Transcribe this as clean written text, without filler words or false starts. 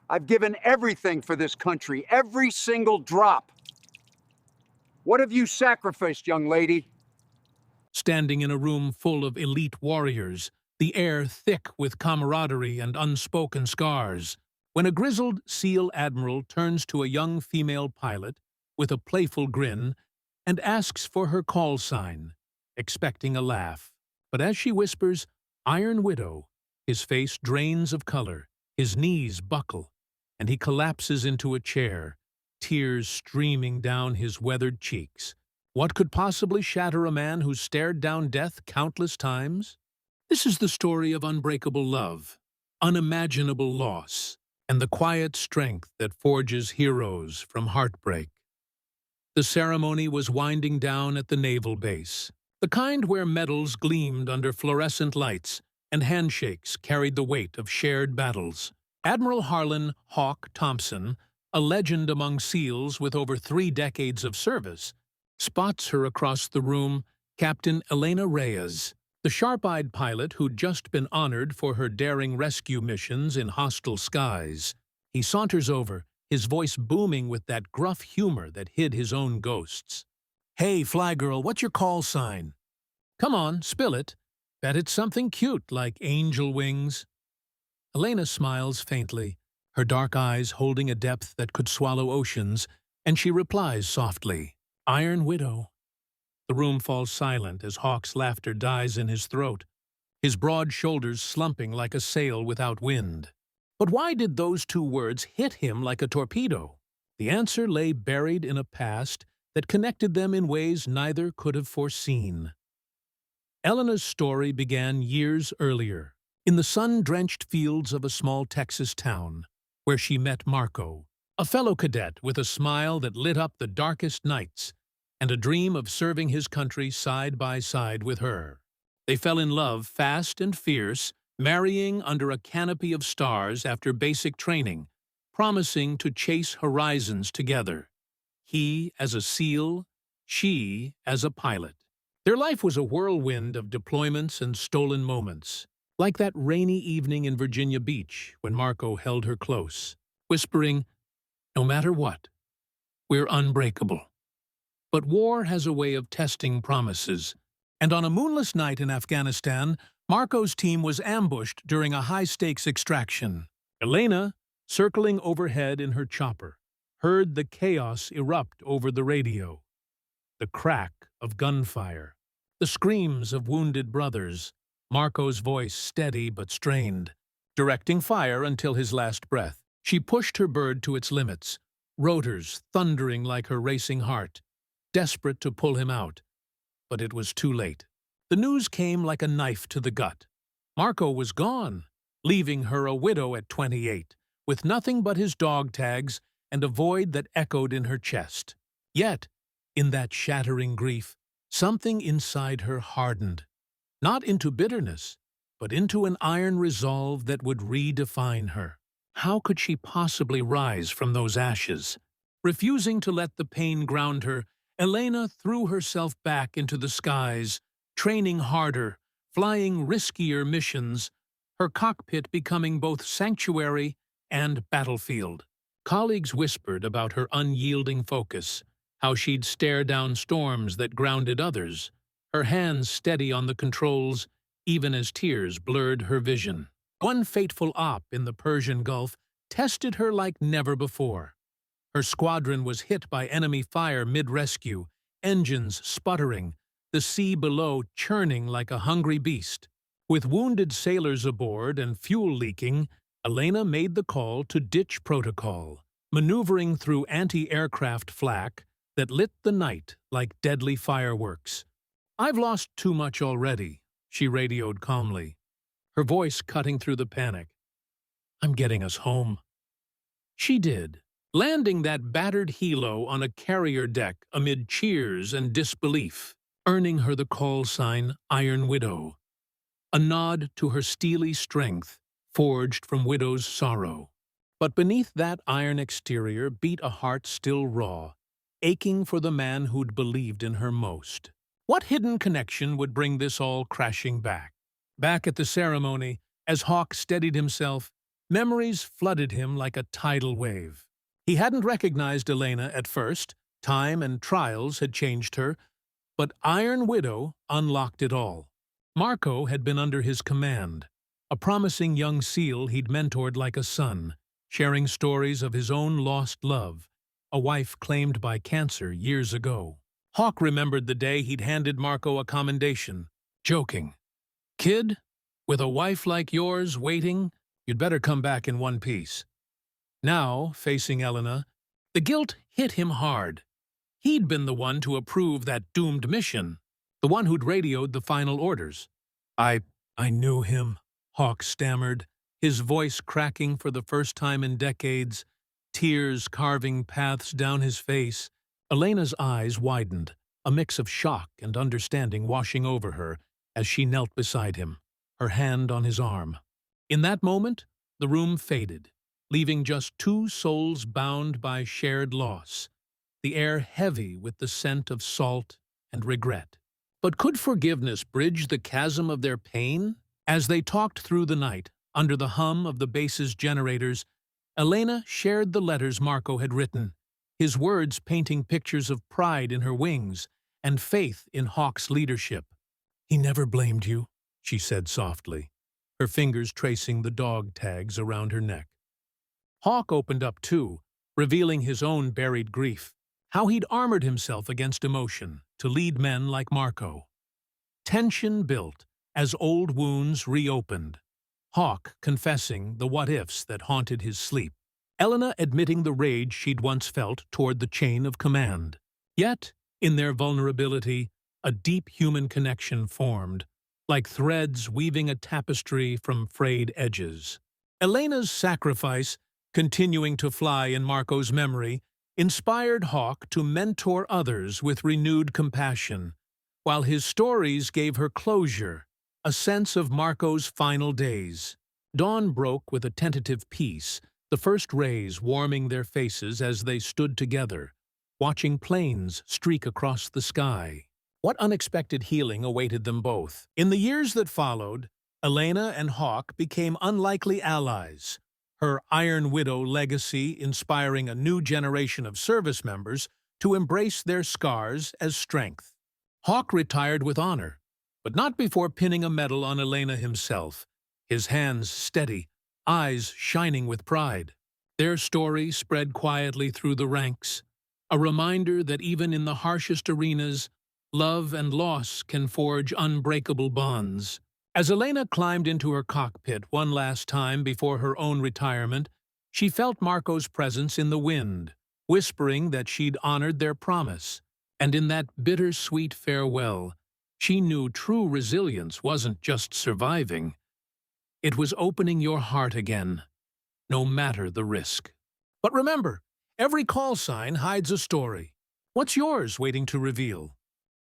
I've given everything for this country, every single drop. What have you sacrificed, young lady? Standing in a room full of elite warriors, the air thick with camaraderie and unspoken scars, when a grizzled SEAL admiral turns to a young female pilot with a playful grin and asks for her call sign, expecting a laugh. But as she whispers, "Iron Widow," his face drains of color, his knees buckle, and he collapses into a chair, tears streaming down his weathered cheeks. What could possibly shatter a man who stared down death countless times? This is the story of unbreakable love, unimaginable loss, and the quiet strength that forges heroes from heartbreak. The ceremony was winding down at the naval base, the kind where medals gleamed under fluorescent lights and handshakes carried the weight of shared battles. Admiral Harlan "Hawk" Thompson, a legend among SEALs with over 3 decades of service, spots her across the room, Captain Elena Reyes, the sharp-eyed pilot who'd just been honored for her daring rescue missions in hostile skies. He saunters over, his voice booming with that gruff humor that hid his own ghosts. "Hey, fly girl, what's your call sign? Come on, spill it. Bet it's something cute like angel wings." Elena smiles faintly, her dark eyes holding a depth that could swallow oceans, and she replies softly, "Iron Widow." The room falls silent as Hawk's laughter dies in his throat, his broad shoulders slumping like a sail without wind. But why did those 2 words hit him like a torpedo? The answer lay buried in a past that connected them in ways neither could have foreseen. Elena's story began years earlier, in the sun-drenched fields of a small Texas town, where she met Marco, a fellow cadet with a smile that lit up the darkest nights, and a dream of serving his country side by side with her. They fell in love fast and fierce, marrying under a canopy of stars after basic training, promising to chase horizons together. He as a SEAL, she as a pilot. Their life was a whirlwind of deployments and stolen moments, like that rainy evening in Virginia Beach when Marco held her close, whispering, "No matter what, we're unbreakable." But war has a way of testing promises, and on a moonless night in Afghanistan, Marco's team was ambushed during a high-stakes extraction. Elena, circling overhead in her chopper, heard the chaos erupt over the radio. The crack of gunfire, the screams of wounded brothers, Marco's voice steady but strained, directing fire until his last breath. She pushed her bird to its limits, rotors thundering like her racing heart, desperate to pull him out. But it was too late. The news came like a knife to the gut. Marco was gone, leaving her a widow at 28, with nothing but his dog tags and a void that echoed in her chest. Yet, in that shattering grief, something inside her hardened, not into bitterness, but into an iron resolve that would redefine her. How could she possibly rise from those ashes? Refusing to let the pain ground her, Elena threw herself back into the skies, training harder, flying riskier missions, her cockpit becoming both sanctuary and battlefield. Colleagues whispered about her unyielding focus, how she'd stare down storms that grounded others, her hands steady on the controls, even as tears blurred her vision. One fateful op in the Persian Gulf tested her like never before. Her squadron was hit by enemy fire mid-rescue, engines sputtering, the sea below churning like a hungry beast. With wounded sailors aboard and fuel leaking, Elena made the call to ditch protocol, maneuvering through anti-aircraft flak that lit the night like deadly fireworks. "I've lost too much already," she radioed calmly, her voice cutting through the panic. "I'm getting us home." She did, landing that battered helo on a carrier deck amid cheers and disbelief, earning her the call sign Iron Widow, a nod to her steely strength forged from widow's sorrow. But beneath that iron exterior beat a heart still raw, aching for the man who'd believed in her most. What hidden connection would bring this all crashing back? Back at the ceremony, as Hawk steadied himself, Memories flooded him like a tidal wave. He hadn't recognized Elena at first. Time and trials had changed her, but Iron Widow unlocked it all. Marco had been under his command, a promising young SEAL he'd mentored like a son, sharing stories of his own lost love, a wife claimed by cancer years ago. Hawk remembered the day he'd handed Marco a commendation, joking, "Kid, with a wife like yours waiting, you'd better come back in one piece." Now, facing Elena, the guilt hit him hard. He'd been the one to approve that doomed mission, the one who'd radioed the final orders. I knew him," Hawk stammered, his voice cracking for the first time in decades, tears carving paths down his face. Elena's eyes widened, a mix of shock and understanding washing over her as she knelt beside him, her hand on his arm. In that moment, the room faded, leaving just two souls bound by shared loss, the air heavy with the scent of salt and regret. But could forgiveness bridge the chasm of their pain? As they talked through the night, under the hum of the base's generators, Elena shared the letters Marco had written, his words painting pictures of pride in her wings and faith in Hawk's leadership. "He never blamed you," she said softly, her fingers tracing the dog tags around her neck. Hawk opened up too, revealing his own buried grief, how he'd armored himself against emotion to lead men like Marco. Tension built as old wounds reopened, Hawk confessing the what-ifs that haunted his sleep, Elena admitting the rage she'd once felt toward the chain of command. Yet, in their vulnerability, a deep human connection formed, like threads weaving a tapestry from frayed edges. Elena's sacrifice, continuing to fly in Marco's memory, inspired Hawk to mentor others with renewed compassion, while his stories gave her closure, a sense of Marco's final days. Dawn broke with a tentative peace, the first rays warming their faces as they stood together, watching planes streak across the sky. What unexpected healing awaited them both? In the years that followed, Elena and Hawk became unlikely allies, her Iron Widow legacy inspiring a new generation of service members to embrace their scars as strength. Hawk retired with honor, but not before pinning a medal on Elena himself, his hands steady, eyes shining with pride. Their story spread quietly through the ranks, a reminder that even in the harshest arenas, love and loss can forge unbreakable bonds. As Elena climbed into her cockpit one last time before her own retirement, she felt Marco's presence in the wind, whispering that she'd honored their promise. And in that bittersweet farewell, she knew true resilience wasn't just surviving. It was opening your heart again, no matter the risk. But remember, every call sign hides a story. What's yours waiting to reveal?